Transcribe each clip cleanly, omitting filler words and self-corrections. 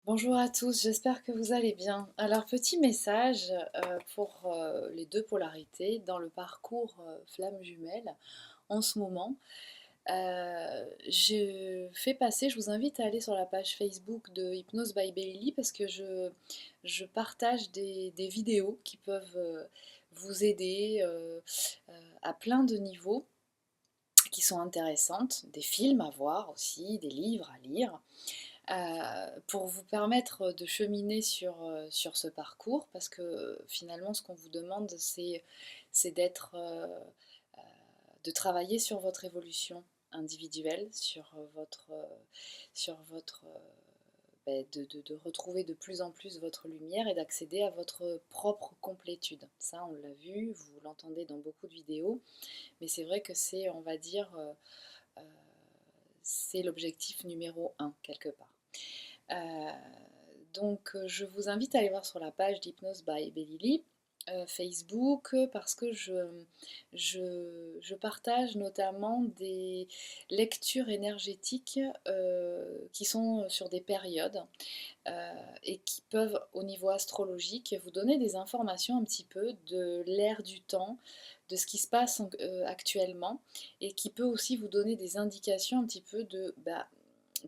Bonjour à tous, j'espère que vous allez bien. Alors, petit message pour les deux polarités dans le parcours flamme jumelle en ce moment. Je vous invite à aller sur la page Facebook de Hypnose by Bailey parce que je partage des vidéos qui peuvent vous aider à plein de niveaux qui sont intéressantes, des films à voir aussi, des livres à lire pour vous permettre de cheminer sur ce parcours, parce que finalement, ce qu'on vous demande, c'est de travailler sur votre évolution individuelle, de retrouver de plus en plus votre lumière et d'accéder à votre propre complétude. Ça, on l'a vu, vous l'entendez dans beaucoup de vidéos, mais c'est vrai que c'est, on va dire, euh, c'est l'objectif numéro un quelque part. Euh, je vous invite à aller voir sur la page d'Hypnose by Belly Facebook parce que je partage notamment des lectures énergétiques qui sont sur des périodes et qui peuvent au niveau astrologique vous donner des informations un petit peu de l'ère du temps, de ce qui se passe actuellement et qui peut aussi vous donner des indications un petit peu de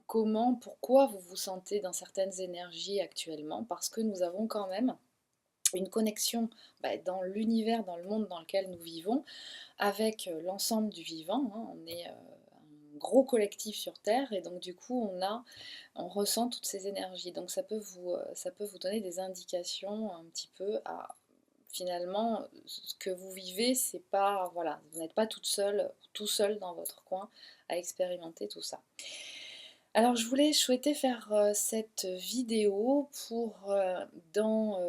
comment, pourquoi vous vous sentez dans certaines énergies actuellement, parce que nous avons quand même une connexion dans l'univers, dans le monde dans lequel nous vivons, avec l'ensemble du vivant. Hein. On est un gros collectif sur Terre et donc du coup on ressent toutes ces énergies. Donc ça peut vous donner des indications un petit peu à finalement ce que vous vivez, c'est pas voilà, vous n'êtes pas toute seule, tout seul dans votre coin à expérimenter tout ça. Alors je souhaitais faire cette vidéo pour dans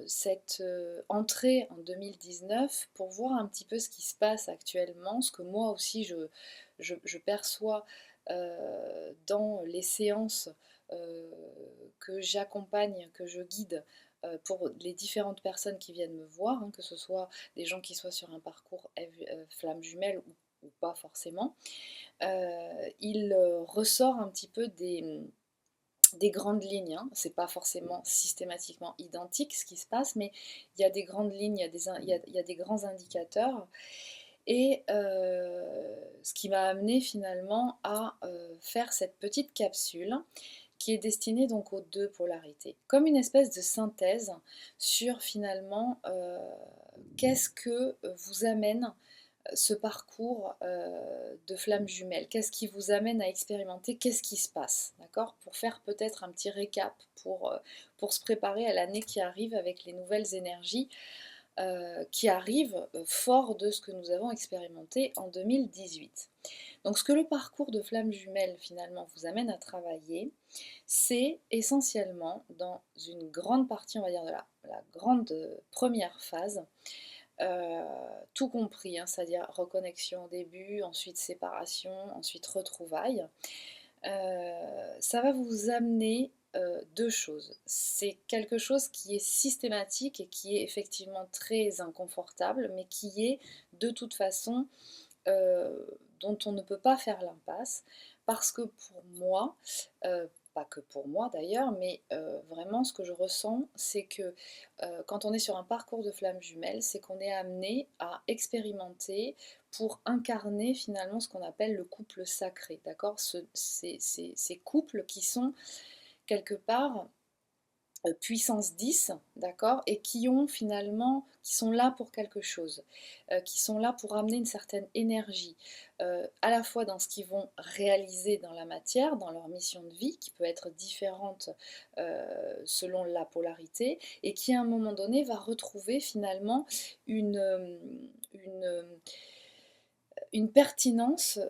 cette entrée en 2019 pour voir un petit peu ce qui se passe actuellement, ce que moi aussi je perçois dans les séances euh, que j'accompagne, que je guide pour les différentes personnes qui viennent me voir, hein, que ce soit des gens qui soient sur un parcours flamme jumelle ou pas forcément. Il ressort un petit peu des grandes lignes. Hein. C'est pas forcément systématiquement identique ce qui se passe, mais il y a des grandes lignes, il y a des grands indicateurs. Et ce qui m'a amené finalement à faire cette petite capsule qui est destinée donc aux deux polarités, comme une espèce de synthèse sur finalement qu'est-ce que vous amène ce parcours de flammes jumelles. Qu'est-ce qui vous amène à expérimenter? Qu'est-ce qui se passe? D'accord? Pour faire peut-être un petit récap, pour se préparer à l'année qui arrive avec les nouvelles énergies qui arrivent fort de ce que nous avons expérimenté en 2018. Donc ce que le parcours de flammes jumelles finalement vous amène à travailler, c'est essentiellement dans une grande partie, on va dire, de la grande première phase, tout compris, hein, c'est-à-dire reconnexion au début, ensuite séparation, ensuite retrouvailles. Ça va vous amener deux choses. C'est quelque chose qui est systématique et qui est effectivement très inconfortable, mais qui est de toute façon dont on ne peut pas faire l'impasse, parce que pour moi, pas que pour moi d'ailleurs, mais vraiment ce que je ressens, c'est que quand on est sur un parcours de flammes jumelles, c'est qu'on est amené à expérimenter pour incarner finalement ce qu'on appelle le couple sacré, d'accord? Ces couples qui sont quelque part puissance 10, d'accord, et qui ont finalement, qui sont là pour quelque chose, qui sont là pour amener une certaine énergie, à la fois dans ce qu'ils vont réaliser dans la matière, dans leur mission de vie, qui peut être différente selon la polarité, et qui à un moment donné va retrouver finalement une, une, une pertinence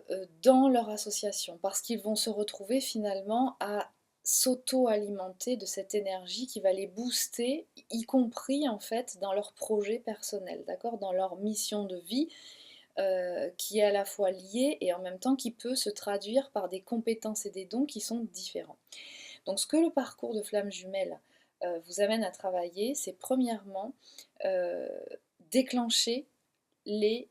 dans leur association, parce qu'ils vont se retrouver finalement à s'auto-alimenter de cette énergie qui va les booster, y compris en fait dans leur projet personnel, d'accord, dans leur mission de vie, qui est à la fois liée et en même temps qui peut se traduire par des compétences et des dons qui sont différents. Donc ce que le parcours de flamme jumelle vous amène à travailler, c'est premièrement euh, déclencher les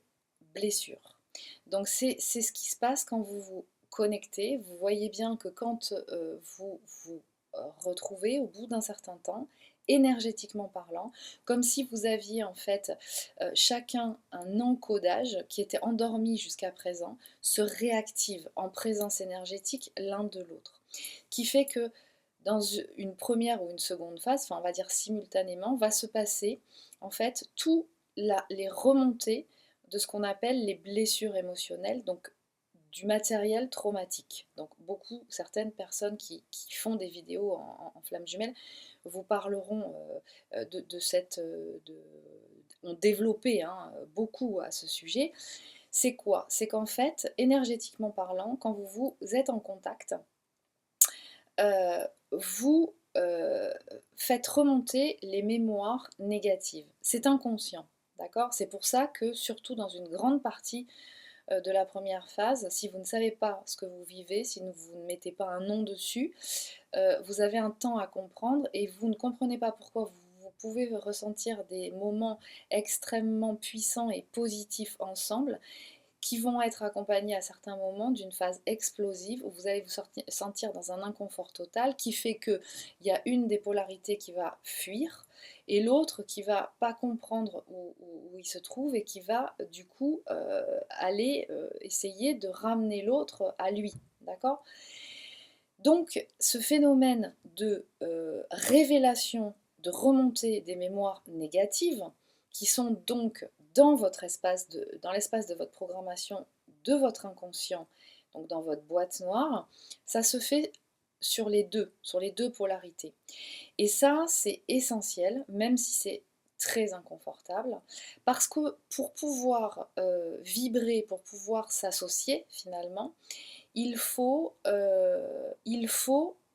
blessures. Donc c'est ce qui se passe quand vous vous connectez. Vous voyez bien que quand vous retrouver au bout d'un certain temps, énergétiquement parlant, comme si vous aviez en fait chacun un encodage qui était endormi jusqu'à présent, se réactive en présence énergétique l'un de l'autre. Qui fait que dans une première ou une seconde phase, enfin on va dire simultanément, va se passer en fait tous les remontées de ce qu'on appelle les blessures émotionnelles, donc du matériel traumatique. Donc certaines personnes qui font des vidéos en flammes jumelles vous parleront de cette... ont développé beaucoup à ce sujet. C'est quoi? C'est qu'en fait, énergétiquement parlant, quand vous êtes en contact, vous faites remonter les mémoires négatives. C'est inconscient, d'accord? C'est pour ça que, surtout dans une grande partie de la première phase, si vous ne savez pas ce que vous vivez, si vous ne mettez pas un nom dessus, vous avez un temps à comprendre et vous ne comprenez pas pourquoi vous pouvez ressentir des moments extrêmement puissants et positifs ensemble qui vont être accompagnés à certains moments d'une phase explosive où vous allez vous sentir dans un inconfort total qui fait qu'il y a une des polarités qui va fuir et l'autre qui va pas comprendre où il se trouve et qui va du coup aller essayer de ramener l'autre à lui, d'accord? Donc ce phénomène de révélation, de remontée des mémoires négatives, qui sont donc dans dans l'espace de votre programmation, de votre inconscient, donc dans votre boîte noire, ça se fait sur les deux polarités. Et ça, c'est essentiel, même si c'est très inconfortable, parce que pour pouvoir vibrer, pour pouvoir s'associer finalement, il faut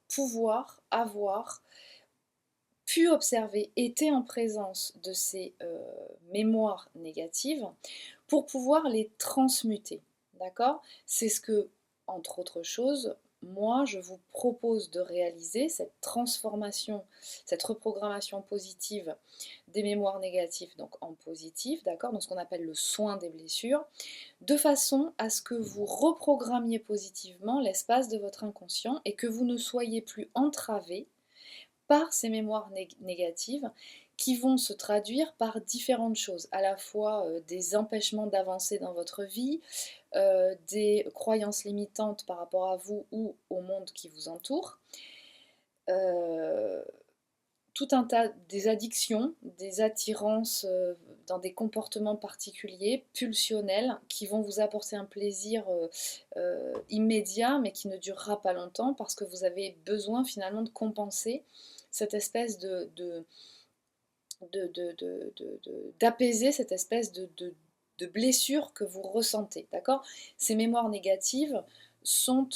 pouvoir avoir pu observer, été en présence de ces mémoires négatives pour pouvoir les transmuter. D'accord? C'est ce que, entre autres choses, moi je vous propose de réaliser, cette transformation, cette reprogrammation positive des mémoires négatives, donc en positif, d'accord, dans ce qu'on appelle le soin des blessures, de façon à ce que vous reprogrammiez positivement l'espace de votre inconscient et que vous ne soyez plus entravé par ces mémoires négatives qui vont se traduire par différentes choses, à la fois des empêchements d'avancer dans votre vie, des croyances limitantes par rapport à vous ou au monde qui vous entoure, euh, tout un tas des addictions, des attirances dans des comportements particuliers, pulsionnels, qui vont vous apporter un plaisir immédiat, mais qui ne durera pas longtemps, parce que vous avez besoin finalement de compenser cette espèce d'apaiser cette espèce de blessure que vous ressentez, d'accord? Ces mémoires négatives sont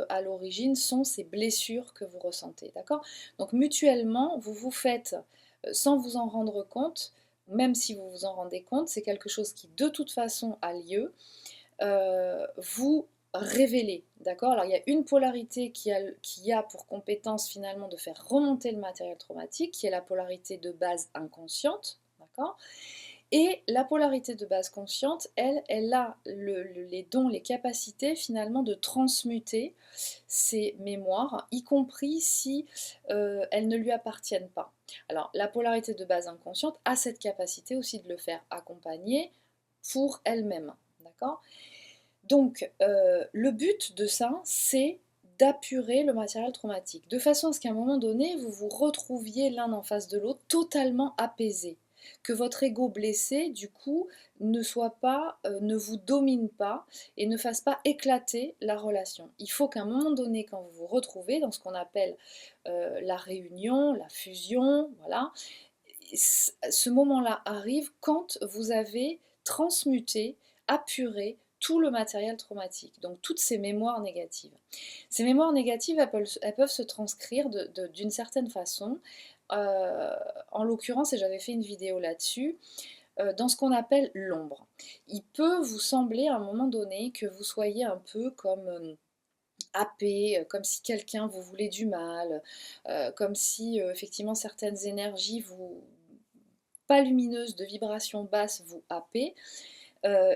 à l'origine, sont ces blessures que vous ressentez, d'accord? Donc mutuellement, vous vous faites, sans vous en rendre compte, même si vous vous en rendez compte, c'est quelque chose qui de toute façon a lieu, vous révéler, d'accord? Alors il y a une polarité qui a pour compétence finalement de faire remonter le matériel traumatique, qui est la polarité de base inconsciente, d'accord? Et la polarité de base consciente, elle a les dons, les capacités finalement de transmuter ces mémoires, y compris si elles ne lui appartiennent pas. Alors la polarité de base inconsciente a cette capacité aussi de le faire accompagner pour elle-même, d'accord? Donc, le but de ça, c'est d'apurer le matériel traumatique, de façon à ce qu'à un moment donné, vous vous retrouviez l'un en face de l'autre totalement apaisé, que votre ego blessé, du coup, ne vous domine pas et ne fasse pas éclater la relation. Il faut qu'à un moment donné, quand vous vous retrouvez dans ce qu'on appelle la réunion, la fusion, voilà, ce moment-là arrive quand vous avez transmuté, apuré tout le matériel traumatique, donc toutes ces mémoires négatives. Ces mémoires négatives, elles peuvent se transcrire d'une certaine façon. En l'occurrence, et j'avais fait une vidéo là-dessus, dans ce qu'on appelle l'ombre. Il peut vous sembler à un moment donné que vous soyez un peu comme happé, comme si quelqu'un vous voulait du mal, comme si effectivement certaines énergies pas lumineuses, de vibration basse vous happent,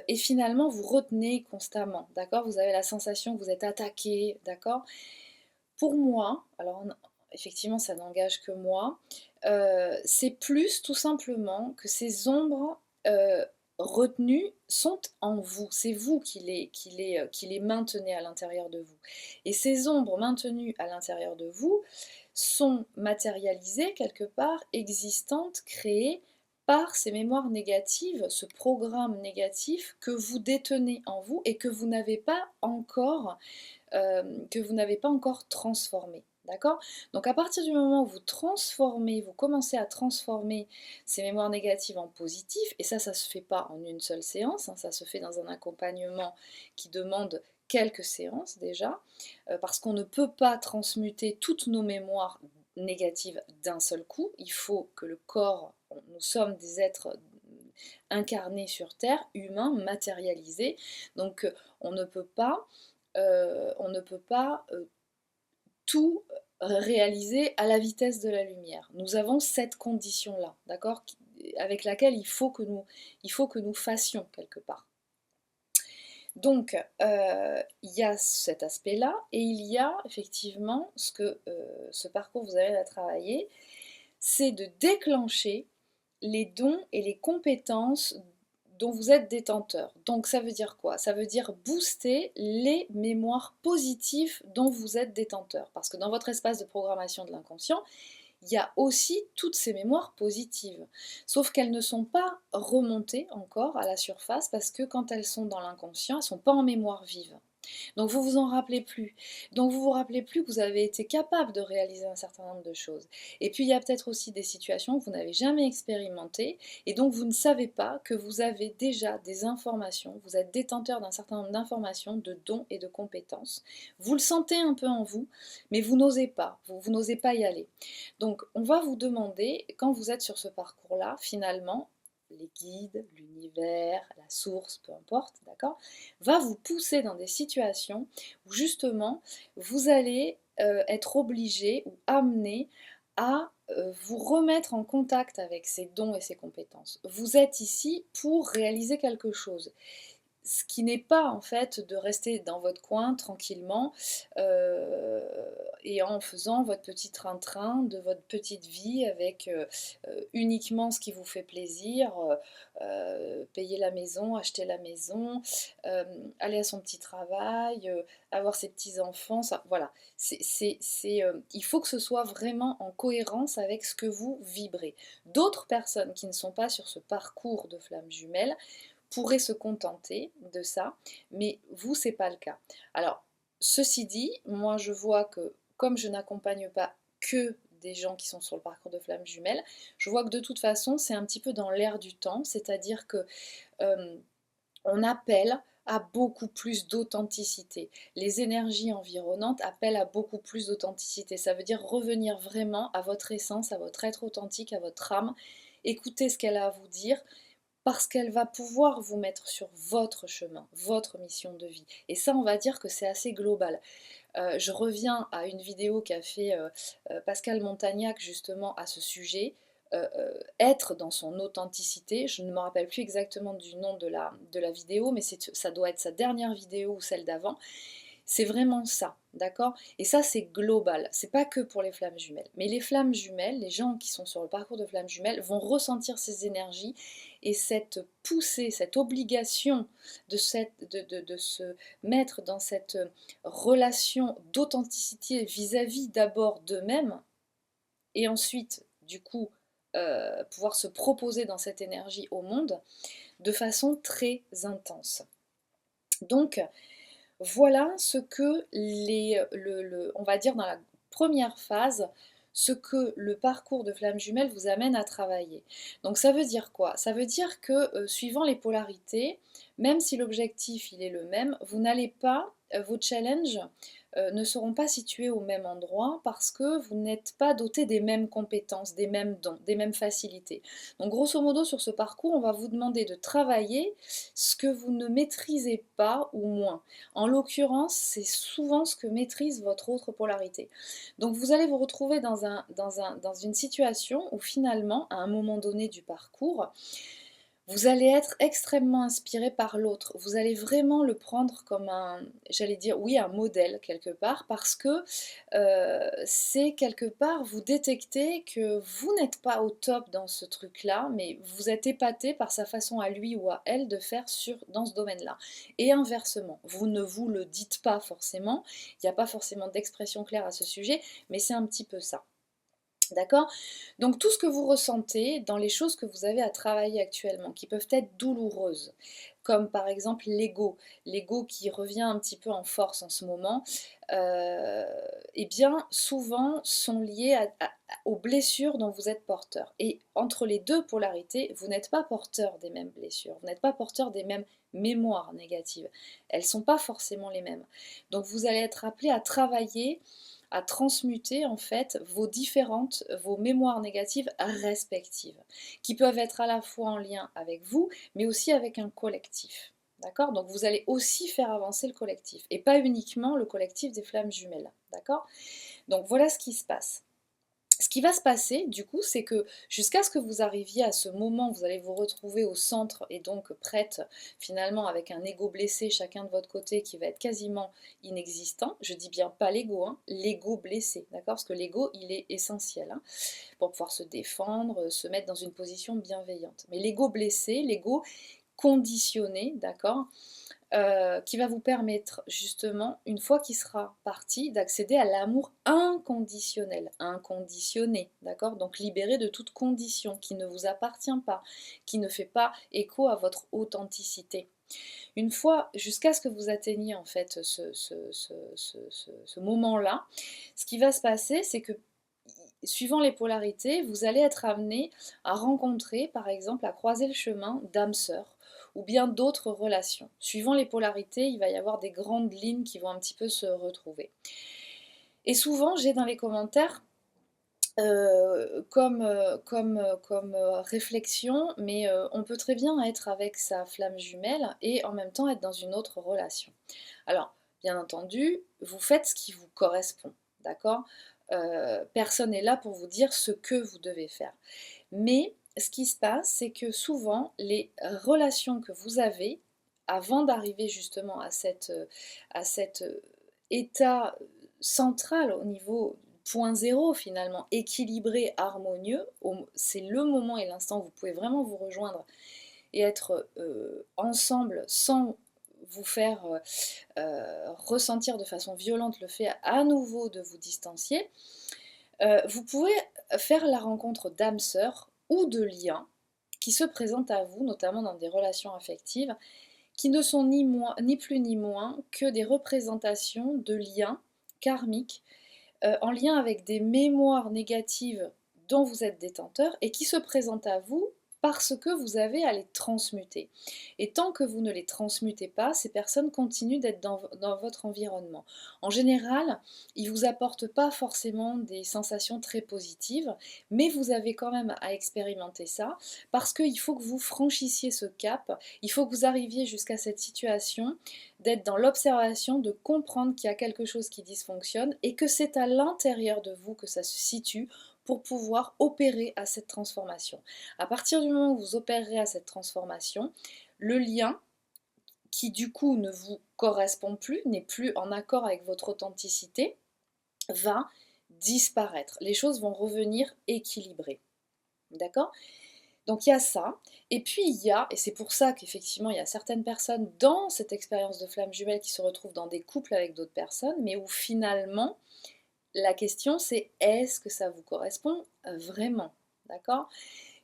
et finalement vous retenez constamment, d'accord? Vous avez la sensation que vous êtes attaqué, d'accord? Pour moi, alors effectivement ça n'engage que moi, c'est plus tout simplement que ces ombres, retenues sont en vous. C'est vous qui les maintenez à l'intérieur de vous. Et ces ombres maintenues à l'intérieur de vous sont matérialisées quelque part, existantes, créées par ces mémoires négatives, ce programme négatif que vous détenez en vous et que vous n'avez pas encore transformé. D'accord? Donc à partir du moment où vous transformez, vous commencez à transformer ces mémoires négatives en positives, et ça se fait pas en une seule séance, hein, ça se fait dans un accompagnement qui demande quelques séances déjà, parce qu'on ne peut pas transmuter toutes nos mémoires négatives d'un seul coup. Il faut que le corps, nous sommes des êtres incarnés sur Terre, humains, matérialisés, donc on ne peut pas tout réaliser à la vitesse de la lumière. Nous avons cette condition-là, d'accord, avec laquelle il faut que nous fassions quelque part. Donc, il y a cet aspect-là, et il y a effectivement ce que ce parcours vous avez à travailler, c'est de déclencher les dons et les compétences dont vous êtes détenteur. Donc ça veut dire quoi? Ça veut dire booster les mémoires positives dont vous êtes détenteur. Parce que dans votre espace de programmation de l'inconscient, il y a aussi toutes ces mémoires positives. Sauf qu'elles ne sont pas remontées encore à la surface parce que quand elles sont dans l'inconscient, elles ne sont pas en mémoire vive. Donc vous vous en rappelez plus. Donc vous vous rappelez plus que vous avez été capable de réaliser un certain nombre de choses. Et puis il y a peut-être aussi des situations que vous n'avez jamais expérimentées et donc vous ne savez pas que vous avez déjà des informations, vous êtes détenteur d'un certain nombre d'informations, de dons et de compétences. Vous le sentez un peu en vous, mais vous n'osez pas, vous n'osez pas y aller. Donc on va vous demander, quand vous êtes sur ce parcours-là, finalement, les guides, l'univers, la source, peu importe, d'accord, va vous pousser dans des situations où justement vous allez être obligé ou amené à vous remettre en contact avec ces dons et ces compétences. Vous êtes ici pour réaliser quelque chose, ce qui n'est pas en fait de rester dans votre coin tranquillement euh, et en faisant votre petit train-train de votre petite vie avec uniquement ce qui vous fait plaisir, payer la maison, acheter la maison, euh, aller à son petit travail, avoir ses petits-enfants, ça, voilà. Il faut que ce soit vraiment en cohérence avec ce que vous vibrez. D'autres personnes qui ne sont pas sur ce parcours de flammes jumelles pourraient se contenter de ça, mais vous, c'est pas le cas. Alors, ceci dit, moi je vois que comme je n'accompagne pas que des gens qui sont sur le parcours de flammes jumelles, je vois que de toute façon c'est un petit peu dans l'air du temps, c'est-à-dire que euh, on appelle à beaucoup plus d'authenticité. Les énergies environnantes appellent à beaucoup plus d'authenticité. Ça veut dire revenir vraiment à votre essence, à votre être authentique, à votre âme, écouter ce qu'elle a à vous dire, parce qu'elle va pouvoir vous mettre sur votre chemin, votre mission de vie. Et ça, on va dire que c'est assez global. Je reviens à une vidéo qu'a fait Pascal Montagnac justement à ce sujet. Être dans son authenticité, je ne me rappelle plus exactement du nom de la vidéo, mais ça doit être sa dernière vidéo ou celle d'avant. C'est vraiment ça, d'accord? Et ça, c'est global. C'est pas que pour les flammes jumelles. Mais les flammes jumelles, les gens qui sont sur le parcours de flammes jumelles vont ressentir ces énergies et cette poussée, cette obligation de se mettre dans cette relation d'authenticité vis-à-vis d'abord d'eux-mêmes et ensuite, du coup, pouvoir se proposer dans cette énergie au monde de façon très intense. Donc, voilà ce que on va dire dans la première phase, ce que le parcours de flamme jumelle vous amène à travailler. Donc ça veut dire quoi? Ça veut dire que suivant les polarités, même si l'objectif il est le même, vous n'allez pas, vos challenges ne seront pas situés au même endroit parce que vous n'êtes pas doté des mêmes compétences, des mêmes dons, des mêmes facilités. Donc grosso modo sur ce parcours, on va vous demander de travailler ce que vous ne maîtrisez pas ou moins. En l'occurrence, c'est souvent ce que maîtrise votre autre polarité. Donc vous allez vous retrouver dans une situation où finalement, à un moment donné du parcours, Vous allez être extrêmement inspiré par l'autre. Vous allez vraiment le prendre comme un, j'allais dire, oui, un modèle quelque part, parce que c'est quelque part, vous détectez que vous n'êtes pas au top dans ce truc-là, mais vous êtes épaté par sa façon à lui ou à elle de faire dans ce domaine-là. Et inversement, vous ne vous le dites pas forcément, il n'y a pas forcément d'expression claire à ce sujet, mais c'est un petit peu ça. D'accord? Donc tout ce que vous ressentez dans les choses que vous avez à travailler actuellement, qui peuvent être douloureuses, comme par exemple l'ego qui revient un petit peu en force en ce moment, euh, eh bien souvent sont liés aux blessures dont vous êtes porteur. Et entre les deux polarités, vous n'êtes pas porteur des mêmes blessures, vous n'êtes pas porteur des mêmes mémoires négatives. Elles ne sont pas forcément les mêmes. Donc vous allez être appelé à travailler à transmuter en fait vos mémoires négatives respectives, qui peuvent être à la fois en lien avec vous, mais aussi avec un collectif. D'accord? Donc vous allez aussi faire avancer le collectif, et pas uniquement le collectif des flammes jumelles. D'accord? Donc voilà ce qui se passe. Ce qui va se passer, du coup, c'est que jusqu'à ce que vous arriviez à ce moment où vous allez vous retrouver au centre et donc prête finalement avec un ego blessé chacun de votre côté qui va être quasiment inexistant, je dis bien pas l'ego, hein, l'ego blessé, d'accord? Parce que l'ego, il est essentiel hein, pour pouvoir se défendre, se mettre dans une position bienveillante. Mais l'ego blessé, l'ego conditionné, d'accord, qui va vous permettre justement, une fois qu'il sera parti, d'accéder à l'amour inconditionnel, inconditionné, d'accord? Donc libéré de toute condition qui ne vous appartient pas, qui ne fait pas écho à votre authenticité. Une fois, jusqu'à ce que vous atteigniez en fait ce moment-là, ce qui va se passer, c'est que suivant les polarités, vous allez être amené à rencontrer, par exemple, à croiser le chemin d'âmes sœurs ou bien d'autres relations. Suivant les polarités, il va y avoir des grandes lignes qui vont un petit peu se retrouver. Et souvent, j'ai dans les commentaires comme réflexion, mais on peut très bien être avec sa flamme jumelle et en même temps être dans une autre relation. Alors, bien entendu, vous faites ce qui vous correspond, d'accord? Personne n'est là pour vous dire ce que vous devez faire. Mais ce qui se passe, c'est que souvent, les relations que vous avez, avant d'arriver justement à cet état central au niveau point zéro finalement, équilibré, harmonieux, c'est le moment et l'instant où vous pouvez vraiment vous rejoindre et être ensemble sans vous faire ressentir de façon violente le fait à nouveau de vous distancier, vous pouvez faire la rencontre d'âmes sœurs ou de liens qui se présentent à vous, notamment dans des relations affectives, qui ne sont ni plus ni moins que des représentations de liens karmiques en lien avec des mémoires négatives dont vous êtes détenteur et qui se présentent à vous parce que vous avez à les transmuter. Et tant que vous ne les transmutez pas, ces personnes continuent d'être dans votre environnement. En général, ils ne vous apportent pas forcément des sensations très positives, mais vous avez quand même à expérimenter ça parce qu'il faut que vous franchissiez ce cap, il faut que vous arriviez jusqu'à cette situation d'être dans l'observation, de comprendre qu'il y a quelque chose qui dysfonctionne et que c'est à l'intérieur de vous que ça se situe pour pouvoir opérer à cette transformation. À partir du moment où vous opérerez à cette transformation, le lien qui du coup ne vous correspond plus, n'est plus en accord avec votre authenticité, va disparaître. Les choses vont revenir équilibrées. D'accord? Donc il y a ça, et puis il y a, et c'est pour ça qu'effectivement il y a certaines personnes dans cette expérience de flamme jumelle qui se retrouvent dans des couples avec d'autres personnes, mais où finalement la question c'est est-ce que ça vous correspond vraiment, d'accord?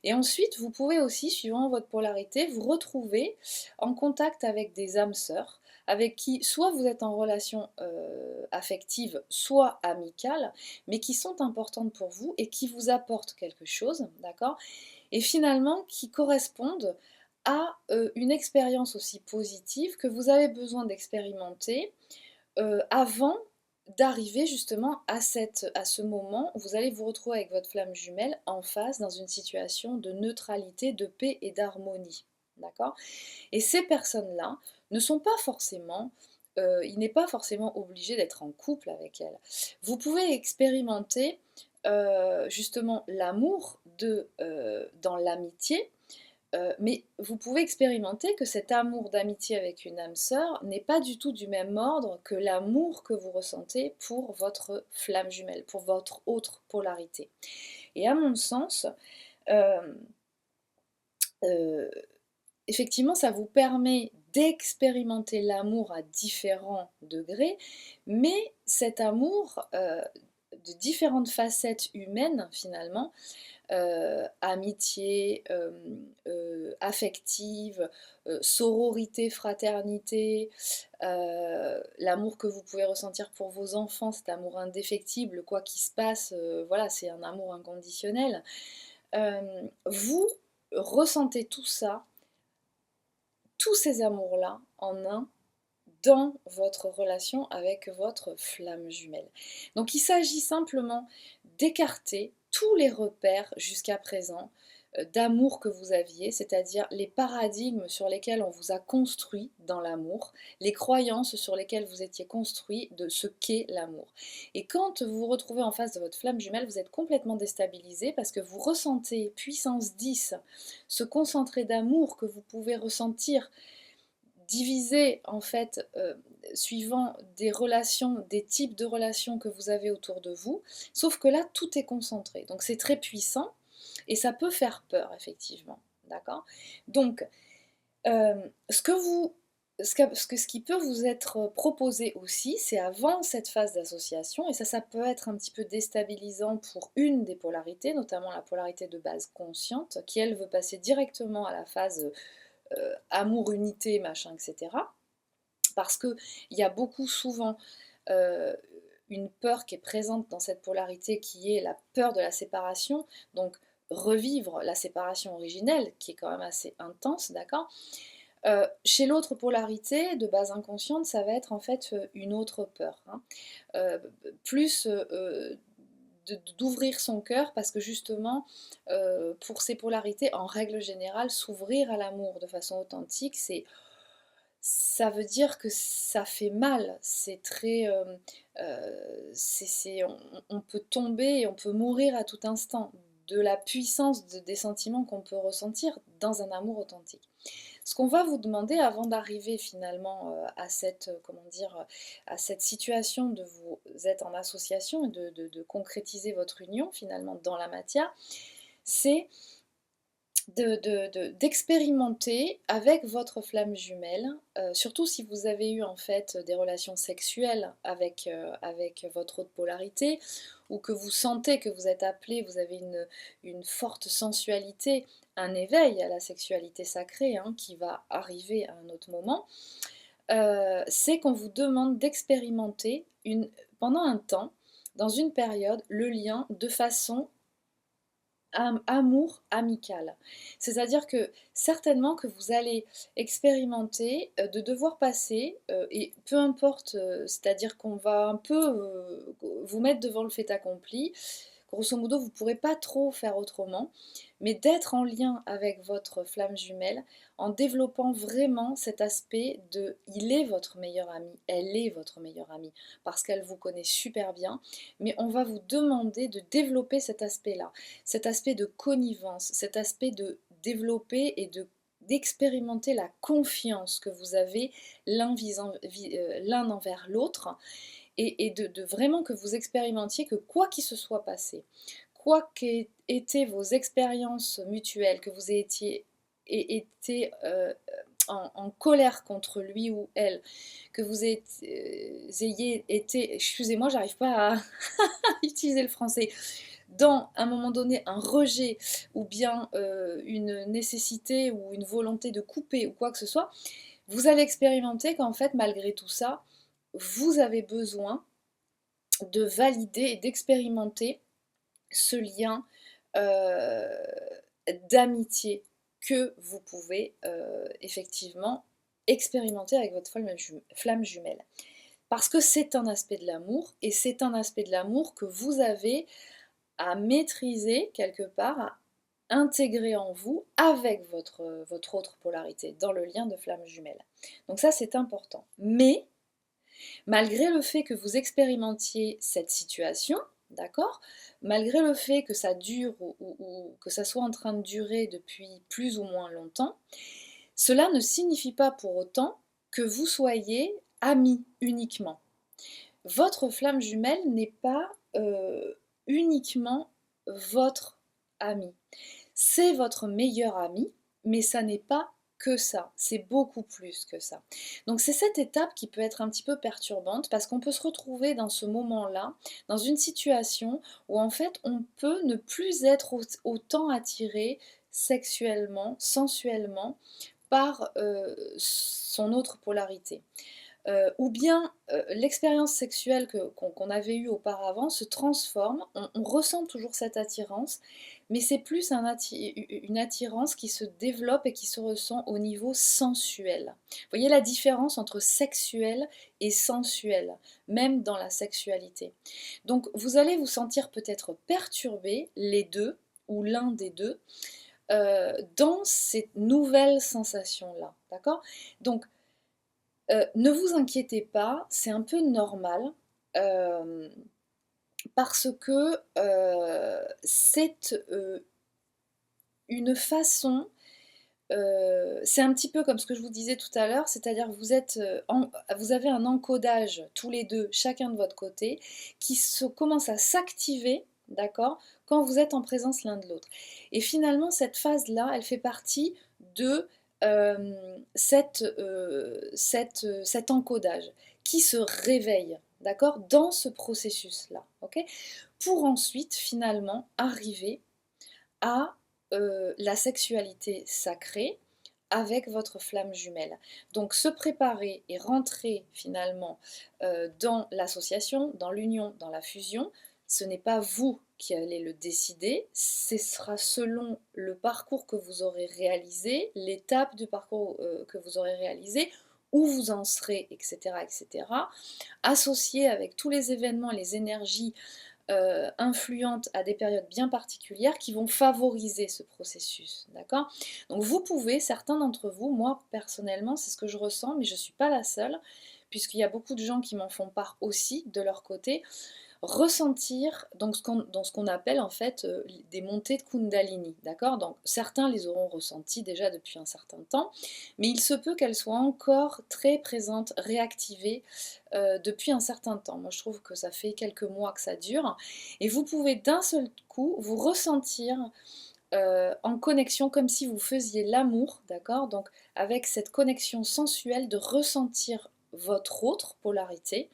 Et ensuite vous pouvez aussi, suivant votre polarité, vous retrouver en contact avec des âmes sœurs, avec qui soit vous êtes en relation affective, soit amicale, mais qui sont importantes pour vous et qui vous apportent quelque chose, d'accord? Et finalement qui correspondent à une expérience aussi positive que vous avez besoin d'expérimenter avant d'arriver justement à ce moment où vous allez vous retrouver avec votre flamme jumelle en face dans une situation de neutralité, de paix et d'harmonie. D'accord? Et ces personnes-là ne sont pas forcément, il n'est pas forcément obligé d'être en couple avec elles. Vous pouvez expérimenter justement l'amour dans l'amitié Mais vous pouvez expérimenter que cet amour d'amitié avec une âme sœur n'est pas du tout du même ordre que l'amour que vous ressentez pour votre flamme jumelle, pour votre autre polarité. Et à mon sens, euh, euh, effectivement, ça vous permet d'expérimenter l'amour à différents degrés, mais cet amour de différentes facettes humaines, finalement, amitié, affective, sororité, fraternité, l'amour que vous pouvez ressentir pour vos enfants, cet amour indéfectible, quoi qu'il se passe, voilà, c'est un amour inconditionnel. Vous ressentez tout ça, tous ces amours-là en un dans votre relation avec votre flamme jumelle. Donc il s'agit simplement d'écarter tous les repères jusqu'à présent d'amour que vous aviez, c'est-à-dire les paradigmes sur lesquels on vous a construit dans l'amour, les croyances sur lesquelles vous étiez construit de ce qu'est l'amour. Et quand vous vous retrouvez en face de votre flamme jumelle, vous êtes complètement déstabilisé parce que vous ressentez puissance 10, ce concentré d'amour que vous pouvez ressentir divisé en fait suivant des relations, des types de relations que vous avez autour de vous, sauf que là tout est concentré. Donc c'est très puissant et ça peut faire peur effectivement. D'accord. Donc ce que vous ce qui peut vous être proposé aussi, c'est avant cette phase d'association, et ça peut être un petit peu déstabilisant pour une des polarités, notamment la polarité de base consciente, qui elle veut passer directement à la phase amour, unité, machin, etc. Parce qu'il y a beaucoup souvent euh, une peur qui est présente dans cette polarité qui est la peur de la séparation, donc revivre la séparation originelle qui est quand même assez intense, d'accord. Chez l'autre polarité de base inconsciente, ça va être en fait une autre peur, hein. Plus d'ouvrir son cœur parce que justement pour ces polarités en règle générale s'ouvrir à l'amour de façon authentique, ça veut dire que ça fait mal, c'est très on peut tomber et on peut mourir à tout instant de la puissance des sentiments qu'on peut ressentir dans un amour authentique. Ce qu'on va vous demander avant d'arriver finalement à cette, comment dire, à cette situation de vous être en association et de concrétiser votre union finalement dans la matière, c'est d'expérimenter avec votre flamme jumelle, surtout si vous avez eu en fait des relations sexuelles avec votre autre polarité, ou que vous sentez que vous êtes appelé, vous avez une forte sensualité, un éveil à la sexualité sacrée hein, qui va arriver à un autre moment, c'est qu'on vous demande d'expérimenter pendant un temps, dans une période, le lien de façon amour amical. C'est-à-dire que certainement que vous allez expérimenter de devoir passer, et peu importe, c'est-à-dire qu'on va un peu vous mettre devant le fait accompli, grosso modo vous ne pourrez pas trop faire autrement, mais d'être en lien avec votre flamme jumelle en développant vraiment cet aspect de il est votre meilleur ami, elle est votre meilleure amie, parce qu'elle vous connaît super bien, mais on va vous demander de développer cet aspect-là, cet aspect de connivence, cet aspect de développer et d'expérimenter la confiance que vous avez l'un envers l'autre et de vraiment que vous expérimentiez que quoi qu'il se soit passé, quoi qu'aient été vos expériences mutuelles, que vous ayez été en colère contre lui ou elle, que vous ayez été, excusez-moi, j'arrive pas à utiliser le français, dans un moment donné un rejet ou bien une nécessité ou une volonté de couper ou quoi que ce soit, vous allez expérimenter qu'en fait malgré tout ça, vous avez besoin de valider et d'expérimenter ce lien euh, d'amitié que vous pouvez effectivement expérimenter avec votre flamme jumelle. Parce que c'est un aspect de l'amour, et c'est un aspect de l'amour que vous avez à maîtriser quelque part, à intégrer en vous avec votre autre polarité, dans le lien de flamme jumelle. Donc ça c'est important. Mais malgré le fait que vous expérimentiez cette situation, d'accord? Malgré le fait que ça dure ou que ça soit en train de durer depuis plus ou moins longtemps, cela ne signifie pas pour autant que vous soyez amis uniquement. Votre flamme jumelle n'est pas uniquement votre ami. C'est votre meilleur ami, mais ça n'est pas que ça, c'est beaucoup plus que ça. Donc c'est cette étape qui peut être un petit peu perturbante parce qu'on peut se retrouver dans ce moment-là, dans une situation où en fait on peut ne plus être autant attiré sexuellement, sensuellement par son autre polarité. Ou bien l'expérience sexuelle qu'on avait eue auparavant se transforme, on ressent toujours cette attirance, mais c'est plus une attirance qui se développe et qui se ressent au niveau sensuel. Vous voyez la différence entre sexuel et sensuel, même dans la sexualité. Donc vous allez vous sentir peut-être perturbé, les deux, ou l'un des deux, dans ces nouvelles sensations-là. D'accord? Donc, ne vous inquiétez pas, c'est un peu normal euh, parce que c'est une façon, c'est un petit peu comme ce que je vous disais tout à l'heure, c'est-à-dire vous avez un encodage tous les deux, chacun de votre côté, qui commence à s'activer, d'accord, quand vous êtes en présence l'un de l'autre. Et finalement, cette phase-là, elle fait partie de cet encodage qui se réveille, d'accord, dans ce processus-là, ok, pour ensuite finalement arriver à la sexualité sacrée avec votre flamme jumelle. Donc se préparer et rentrer finalement dans l'association, dans l'union, dans la fusion, ce n'est pas vous qui allez le décider, ce sera selon le parcours que vous aurez réalisé, l'étape du parcours que vous aurez réalisé, où vous en serez, etc., etc., associé avec tous les événements et les énergies influentes à des périodes bien particulières qui vont favoriser ce processus, d'accord? Donc vous pouvez, certains d'entre vous, moi personnellement c'est ce que je ressens, mais je ne suis pas la seule, puisqu'il y a beaucoup de gens qui m'en font part aussi de leur côté, ressentir donc dans ce qu'on appelle en fait des montées de Kundalini, d'accord? Donc certains les auront ressentis déjà depuis un certain temps, mais il se peut qu'elles soient encore très présentes, réactivées depuis un certain temps. Moi je trouve que ça fait quelques mois que ça dure, et vous pouvez d'un seul coup vous ressentir en connexion comme si vous faisiez l'amour, d'accord? Donc avec cette connexion sensuelle de ressentir votre autre polarité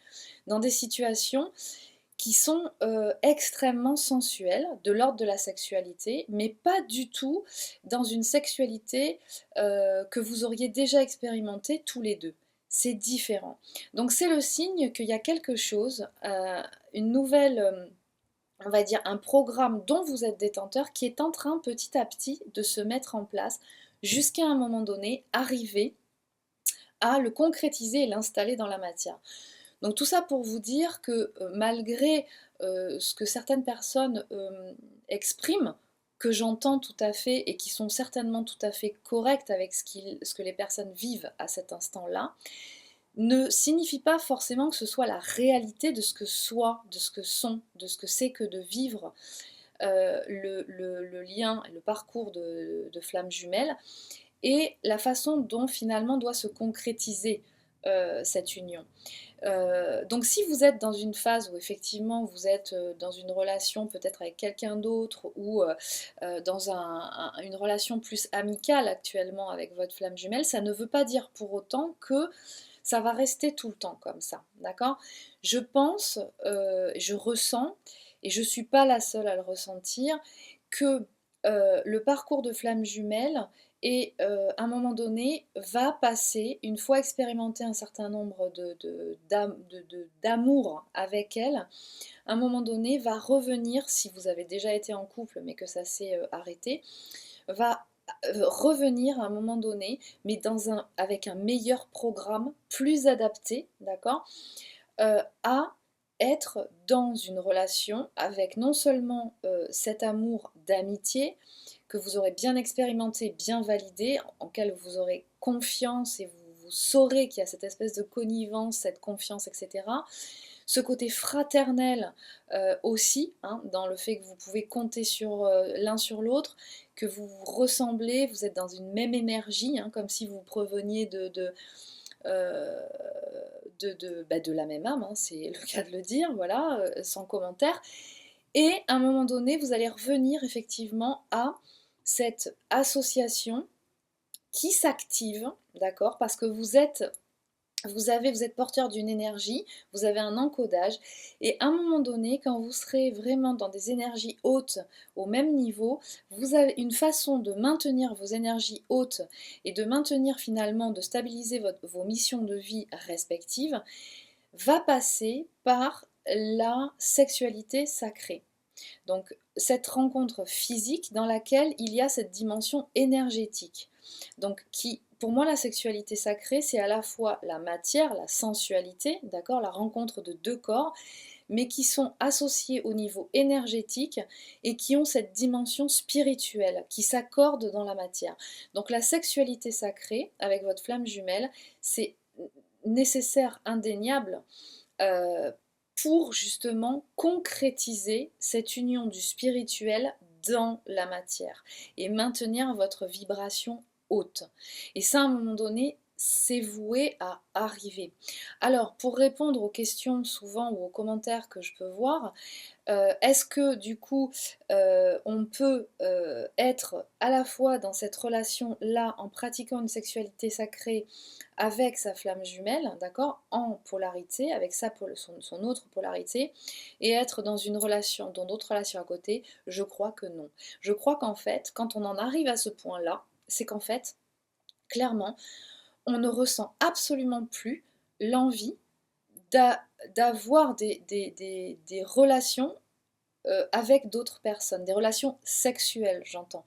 dans des situations qui sont extrêmement sensuelles, de l'ordre de la sexualité, mais pas du tout dans une sexualité que vous auriez déjà expérimentée tous les deux. C'est différent. Donc c'est le signe qu'il y a quelque chose, une nouvelle, on va dire un programme dont vous êtes détenteur qui est en train petit à petit de se mettre en place jusqu'à un moment donné, arriver à le concrétiser et l'installer dans la matière. Donc tout ça pour vous dire que malgré ce que certaines personnes expriment, que j'entends tout à fait et qui sont certainement tout à fait correctes avec ce que les personnes vivent à cet instant-là, ne signifie pas forcément que ce soit la réalité de ce que soit, de ce que sont, de ce que c'est que de vivre le lien, le parcours de flammes jumelles et la façon dont finalement doit se concrétiser cette union. Donc si vous êtes dans une phase où effectivement vous êtes dans une relation peut-être avec quelqu'un d'autre ou dans une relation plus amicale actuellement avec votre flamme jumelle, ça ne veut pas dire pour autant que ça va rester tout le temps comme ça, d'accord? Je pense, je ressens, et je ne suis pas la seule à le ressentir, que le parcours de flamme jumelle et à un moment donné va passer, une fois expérimenté un certain nombre d'amour avec elle, à un moment donné va revenir, si vous avez déjà été en couple mais que ça s'est arrêté, va revenir à un moment donné, mais avec un meilleur programme, plus adapté, d'accord, à être dans une relation avec non seulement cet amour d'amitié que vous aurez bien expérimenté, bien validé, en lequel vous aurez confiance et vous saurez qu'il y a cette espèce de connivence, cette confiance, etc., ce côté fraternel aussi, hein, dans le fait que vous pouvez compter sur l'un sur l'autre, que vous vous ressemblez, vous êtes dans une même énergie, hein, comme si vous preveniez euh, de la même âme, hein, c'est le cas de le dire, voilà, sans commentaire. Et à un moment donné, vous allez revenir effectivement à cette association qui s'active, d'accord, parce que vous êtes porteur d'une énergie, vous avez un encodage, et à un moment donné, quand vous serez vraiment dans des énergies hautes au même niveau, vous avez une façon de maintenir vos énergies hautes et de maintenir finalement, de stabiliser vos missions de vie respectives, va passer par la sexualité sacrée. Donc cette rencontre physique dans laquelle il y a cette dimension énergétique. Donc pour moi, la sexualité sacrée, c'est à la fois la matière, la sensualité, d'accord, la rencontre de deux corps, mais qui sont associés au niveau énergétique et qui ont cette dimension spirituelle, qui s'accordent dans la matière. Donc la sexualité sacrée, avec votre flamme jumelle, c'est nécessaire, indéniable, euh, pour justement concrétiser cette union du spirituel dans la matière et maintenir votre vibration haute. Et ça, à un moment donné, c'est voué à arriver. Alors, pour répondre aux questions souvent ou aux commentaires que je peux voir, est-ce que du coup on peut être à la fois dans cette relation-là en pratiquant une sexualité sacrée avec sa flamme jumelle, d'accord, en polarité, avec son autre polarité, et être dans une relation, dans d'autres relations à côté? Je crois que non. Je crois qu'en fait, quand on en arrive à ce point-là, c'est qu'en fait, clairement, on ne ressent absolument plus l'envie d'avoir des relations avec d'autres personnes, des relations sexuelles, j'entends.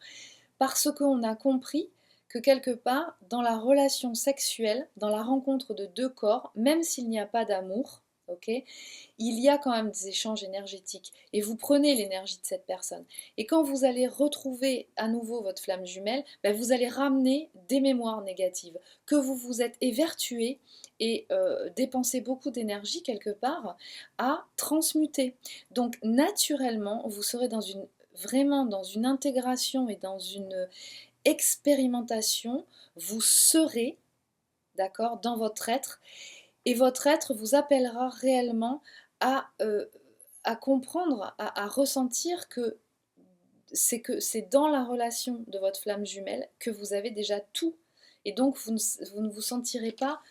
Parce qu'on a compris que quelque part, dans la relation sexuelle, dans la rencontre de deux corps, même s'il n'y a pas d'amour, ok, il y a quand même des échanges énergétiques et vous prenez l'énergie de cette personne. Et quand vous allez retrouver à nouveau votre flamme jumelle, ben vous allez ramener des mémoires négatives que vous vous êtes évertué et dépensé beaucoup d'énergie quelque part à transmuter. Donc naturellement, vous serez vraiment dans une intégration et dans une expérimentation, vous serez, d'accord, dans votre être, et votre être vous appellera réellement à, euh, à comprendre, à ressentir que c'est dans la relation de votre flamme jumelle que vous avez déjà tout. Et donc vous ne vous sentirez pas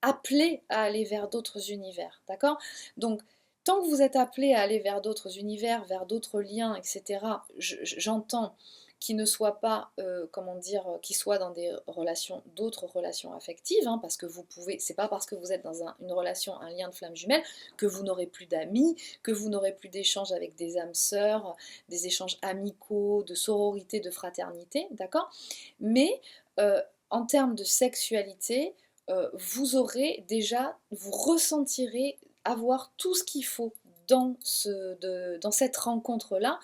appelé à aller vers d'autres univers, d'accord? Donc tant que vous êtes appelé à aller vers d'autres univers, vers d'autres liens, etc., j'entends qui ne soient pas, comment dire, qui soient dans des relations, d'autres relations affectives, hein, parce que vous pouvez, c'est pas parce que vous êtes dans une relation, un lien de flamme jumelle, que vous n'aurez plus d'amis, que vous n'aurez plus d'échanges avec des âmes sœurs, des échanges amicaux, de sororité, de fraternité, d'accord? Mais en termes de sexualité, vous aurez déjà, vous ressentirez avoir tout ce qu'il faut dans cette rencontre-là.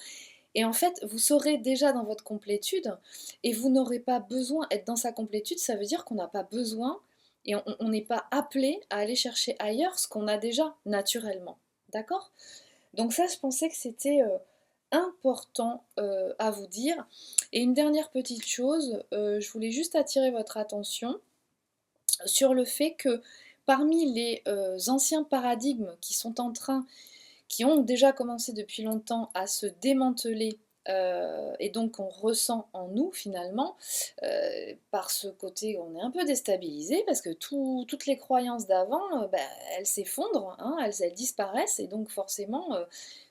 Et en fait, vous serez déjà dans votre complétude et vous n'aurez pas besoin d'être dans sa complétude. Ça veut dire qu'on n'a pas besoin et on n'est pas appelé à aller chercher ailleurs ce qu'on a déjà naturellement. D'accord? Donc ça, je pensais que c'était important à vous dire. Et une dernière petite chose, je voulais juste attirer votre attention sur le fait que parmi les anciens paradigmes qui ont déjà commencé depuis longtemps à se démanteler, et donc qu'on ressent en nous finalement, par ce côté on est un peu déstabilisé parce que toutes les croyances d'avant, bah, elles s'effondrent, hein, elles disparaissent et donc forcément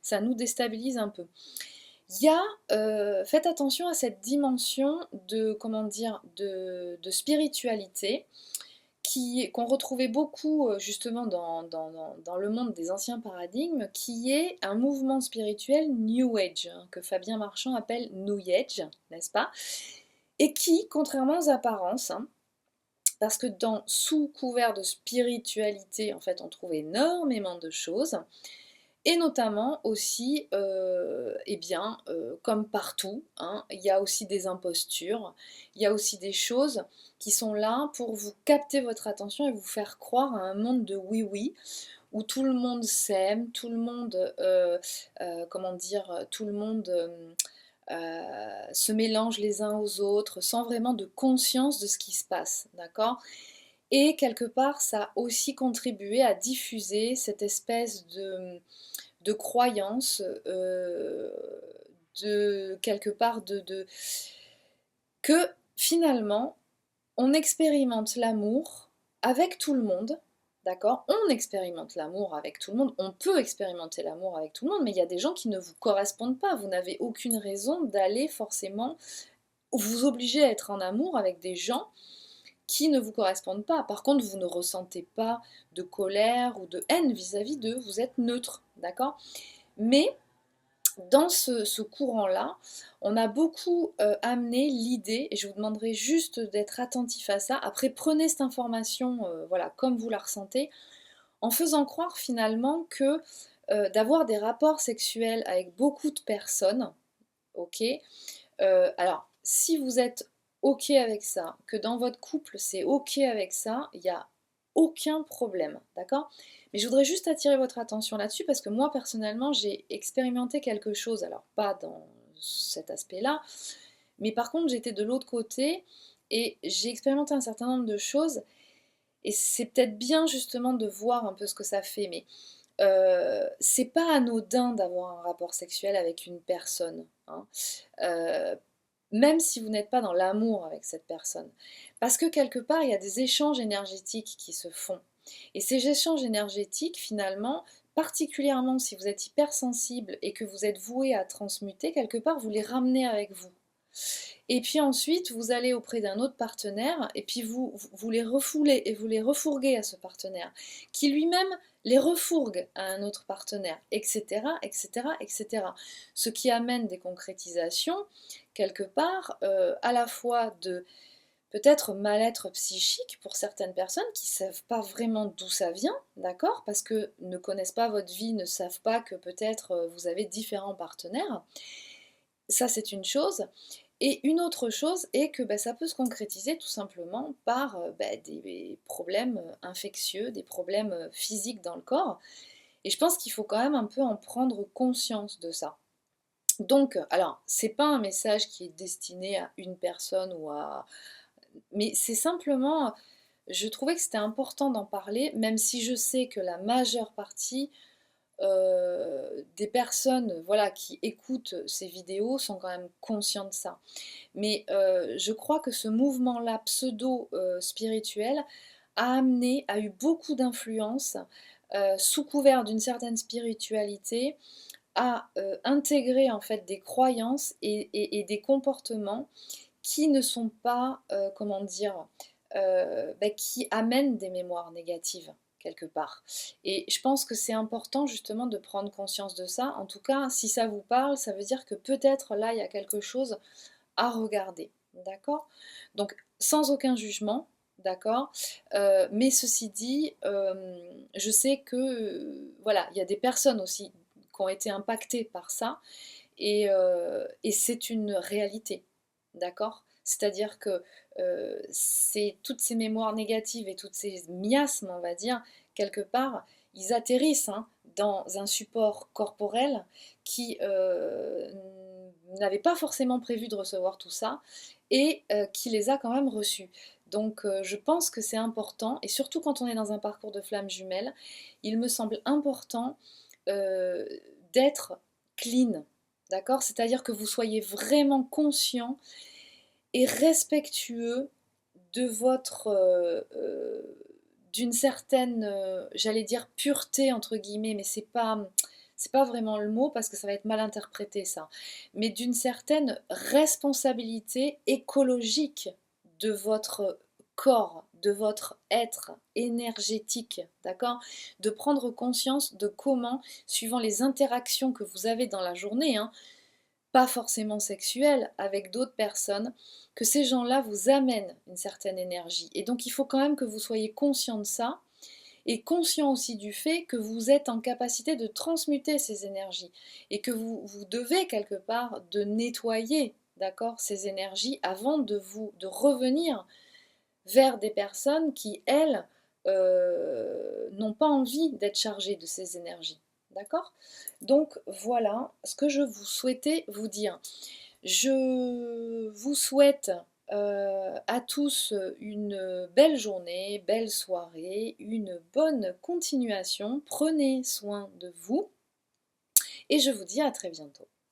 ça nous déstabilise un peu. Faites attention à cette dimension de, comment dire, de spiritualité qu'on retrouvait beaucoup justement dans le monde des anciens paradigmes, qui est un mouvement spirituel New Age, hein, que Fabien Marchand appelle New Age, n'est-ce pas? Et qui, contrairement aux apparences, hein, parce que sous couvert de spiritualité, en fait, on trouve énormément de choses, et notamment aussi, eh bien, comme partout, hein, il y a aussi des impostures, il y a aussi des choses qui sont là pour vous capter votre attention et vous faire croire à un monde de oui-oui, où tout le monde s'aime, tout le monde, comment dire, tout le monde se mélange les uns aux autres, sans vraiment de conscience de ce qui se passe, d'accord? Et quelque part, ça a aussi contribué à diffuser cette espèce de croyance, de quelque part que finalement, on expérimente l'amour avec tout le monde, d'accord? On expérimente l'amour avec tout le monde, on peut expérimenter l'amour avec tout le monde, mais il y a des gens qui ne vous correspondent pas. Vous n'avez aucune raison d'aller forcément vous obliger à être en amour avec des gens qui ne vous correspondent pas. Par contre, vous ne ressentez pas de colère ou de haine vis-à-vis d'eux, vous êtes neutre, d'accord? Mais dans ce courant-là, on a beaucoup amené l'idée, et je vous demanderai juste d'être attentif à ça. Après, prenez cette information, voilà, comme vous la ressentez, en faisant croire finalement que d'avoir des rapports sexuels avec beaucoup de personnes, ok. Alors, si vous êtes ok avec ça, que dans votre couple c'est ok avec ça, il n'y a aucun problème, d'accord? Mais je voudrais juste attirer votre attention là-dessus parce que moi personnellement j'ai expérimenté quelque chose, alors pas dans cet aspect-là, mais par contre j'étais de l'autre côté et j'ai expérimenté un certain nombre de choses et c'est peut-être bien justement de voir un peu ce que ça fait, mais c'est pas anodin d'avoir un rapport sexuel avec une personne, hein. Euh, Même si vous n'êtes pas dans l'amour avec cette personne. Parce que quelque part, il y a des échanges énergétiques qui se font. Et ces échanges énergétiques, finalement, particulièrement si vous êtes hypersensible et que vous êtes voué à transmuter, quelque part, vous les ramenez avec vous. Et puis ensuite, vous allez auprès d'un autre partenaire et puis vous les refoulez et vous les refourguez à ce partenaire, qui lui-même les refourgue à un autre partenaire, etc., etc., etc. Ce qui amène des concrétisations, quelque part, à la fois de peut-être mal-être psychique pour certaines personnes qui ne savent pas vraiment d'où ça vient, d'accord? Parce que ne connaissent pas votre vie, ne savent pas que peut-être vous avez différents partenaires. Ça, c'est une chose. Et une autre chose est que ça peut se concrétiser tout simplement par des problèmes infectieux, des problèmes physiques dans le corps. Et je pense qu'il faut quand même un peu en prendre conscience de ça. Donc, alors, c'est pas un message qui est destiné à une personne ou à... Mais c'est simplement, je trouvais que c'était important d'en parler, même si je sais que la majeure partie des personnes voilà, qui écoutent ces vidéos sont quand même conscients de ça. Mais je crois que ce mouvement-là pseudo-spirituel a eu beaucoup d'influence sous couvert d'une certaine spiritualité à intégrer en fait des croyances et des comportements qui ne sont pas, comment dire, qui amènent des mémoires négatives quelque part. Et je pense que c'est important justement de prendre conscience de ça. En tout cas, si ça vous parle, ça veut dire que peut-être là, il y a quelque chose à regarder. D'accord? Donc, sans aucun jugement, d'accord? Mais ceci dit, je sais que, voilà, il y a des personnes aussi qui ont été impactées par ça, et c'est une réalité, d'accord? C'est-à-dire que c'est toutes ces mémoires négatives et toutes ces miasmes, on va dire, quelque part, ils atterrissent hein, dans un support corporel qui n'avait pas forcément prévu de recevoir tout ça et qui les a quand même reçus. Donc je pense que c'est important, et surtout quand on est dans un parcours de flammes jumelles, il me semble important euh, d'être clean, d'accord? C'est-à-dire que vous soyez vraiment conscient et respectueux de votre, d'une certaine, j'allais dire pureté entre guillemets, mais c'est pas vraiment le mot parce que ça va être mal interprété ça, mais d'une certaine responsabilité écologique de votre corps, de votre être énergétique, d'accord? De prendre conscience de comment, suivant les interactions que vous avez dans la journée, hein, pas forcément sexuelle, avec d'autres personnes, que ces gens-là vous amènent une certaine énergie. Et donc il faut quand même que vous soyez conscient de ça, et conscient aussi du fait que vous êtes en capacité de transmuter ces énergies, et que vous devez quelque part de nettoyer, d'accord, ces énergies avant de revenir vers des personnes qui, elles, n'ont pas envie d'être chargés de ces énergies. D'accord? Donc voilà ce que je vous souhaitais vous dire. Je vous souhaite à tous une belle journée, belle soirée, une bonne continuation. Prenez soin de vous et je vous dis à très bientôt.